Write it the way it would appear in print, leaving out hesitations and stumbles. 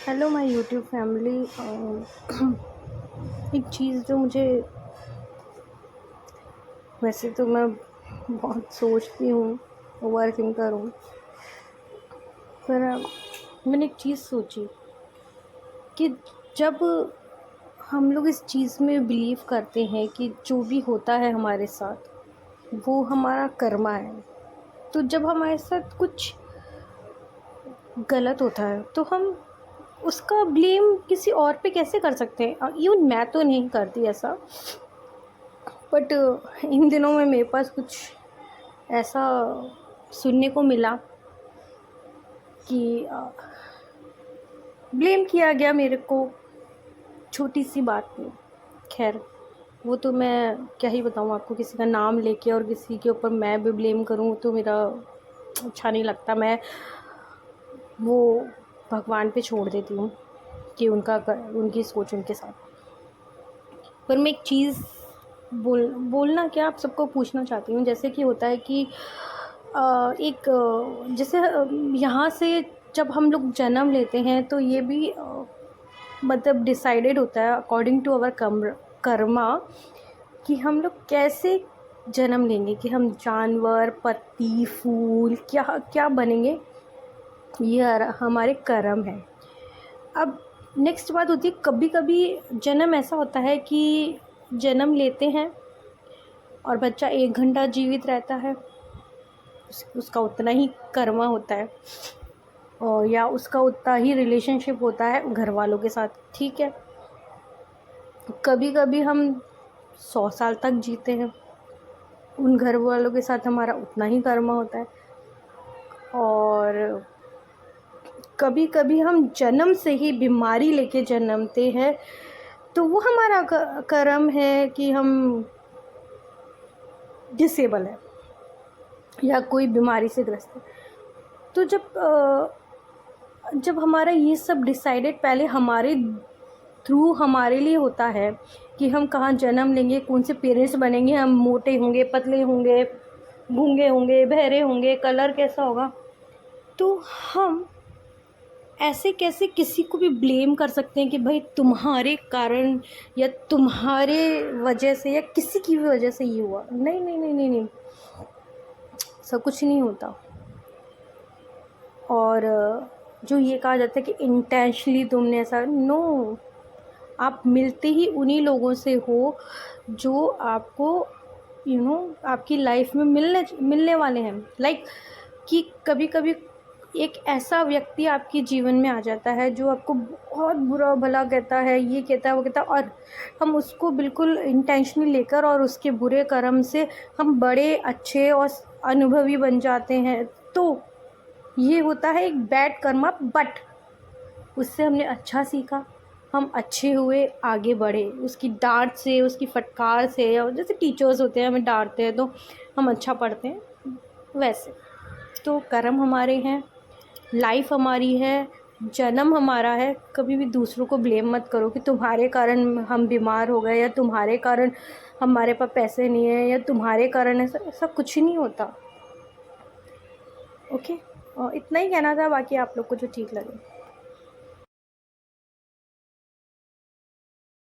Hello my YouTube family. एक चीज़ जो मुझे, वैसे तो मैं बहुत सोचती हूँ, ओवर थिंकर हूँ, पर मैंने एक चीज़ सोची कि जब हम लोग इस चीज़ में बिलीव करते हैं कि जो भी होता है हमारे साथ वो हमारा कर्मा है, तो जब हमारे साथ कुछ गलत होता है तो हम उसका ब्लेम किसी और पे कैसे कर सकते हैं। इवन मैं तो नहीं करती ऐसा, बट इन दिनों में मेरे पास कुछ ऐसा सुनने को मिला कि ब्लेम किया गया मेरे को छोटी सी बात पे। खैर, वो तो मैं क्या ही बताऊँ आपको, किसी का नाम लेके और किसी के ऊपर मैं भी ब्लेम करूँ तो मेरा अच्छा नहीं लगता। मैं वो भगवान पे छोड़ देती हूँ कि उनकी सोच उनके साथ। पर मैं एक चीज़ बोलना क्या, आप सबको पूछना चाहती हूँ। जैसे कि होता है कि जैसे यहाँ से जब हम लोग जन्म लेते हैं तो ये भी मतलब डिसाइडेड होता है अकॉर्डिंग टू अवर कर्मा कि हम लोग कैसे जन्म लेंगे, कि हम जानवर, पत्ती, फूल, क्या क्या बनेंगे। ये हमारे कर्म है। अब नेक्स्ट बात होती है, कभी कभी जन्म ऐसा होता है कि जन्म लेते हैं और बच्चा 1 घंटा जीवित रहता है, उसका उतना ही कर्मा होता है, और या उसका उतना ही रिलेशनशिप होता है घर वालों के साथ। ठीक है, कभी कभी हम 100 साल तक जीते हैं, उन घर वालों के साथ हमारा उतना ही कर्मा होता है। और कभी कभी हम जन्म से ही बीमारी लेके जन्मते हैं, तो वो हमारा कर्म है कि हम डिसेबल है या कोई बीमारी से ग्रस्त है। तो जब हमारा ये सब डिसाइडेड पहले हमारे थ्रू हमारे लिए होता है कि हम कहाँ जन्म लेंगे, कौन से पेरेंट्स बनेंगे, हम मोटे होंगे, पतले होंगे, गूंगे होंगे, बहरे होंगे, कलर कैसा होगा, तो हम ऐसे कैसे किसी को भी ब्लेम कर सकते हैं कि भाई तुम्हारे कारण या तुम्हारे वजह से या किसी की भी वजह से ये हुआ। नहीं नहीं नहीं नहीं नहीं, सब कुछ नहीं होता। और जो ये कहा जाता है कि इंटेंशनली तुमने ऐसा, नो, आप मिलते ही उन्हीं लोगों से हो जो आपको आपकी लाइफ में मिलने वाले हैं। लाइक कि कभी कभी एक ऐसा व्यक्ति आपके जीवन में आ जाता है जो आपको बहुत बुरा भला कहता है, ये कहता है, वो कहता है, और हम उसको बिल्कुल इंटेंशनली लेकर और उसके बुरे कर्म से हम बड़े अच्छे और अनुभवी बन जाते हैं। तो ये होता है एक बैड कर्मा, बट उससे हमने अच्छा सीखा, हम अच्छे हुए, आगे बढ़े। उसकी डांट से, उसकी फटकार से, और जैसे टीचर्स होते हैं हमें डांटते हैं तो हम अच्छा पढ़ते हैं, वैसे तो कर्म हमारे हैं, लाइफ हमारी है, जन्म हमारा है। कभी भी दूसरों को ब्लेम मत करो कि तुम्हारे कारण हम बीमार हो गए, या तुम्हारे कारण हमारे पास पैसे नहीं है, या तुम्हारे कारण ऐसा कुछ नहीं होता। ओके, इतना ही कहना था, बाकी आप लोग को जो ठीक लगे।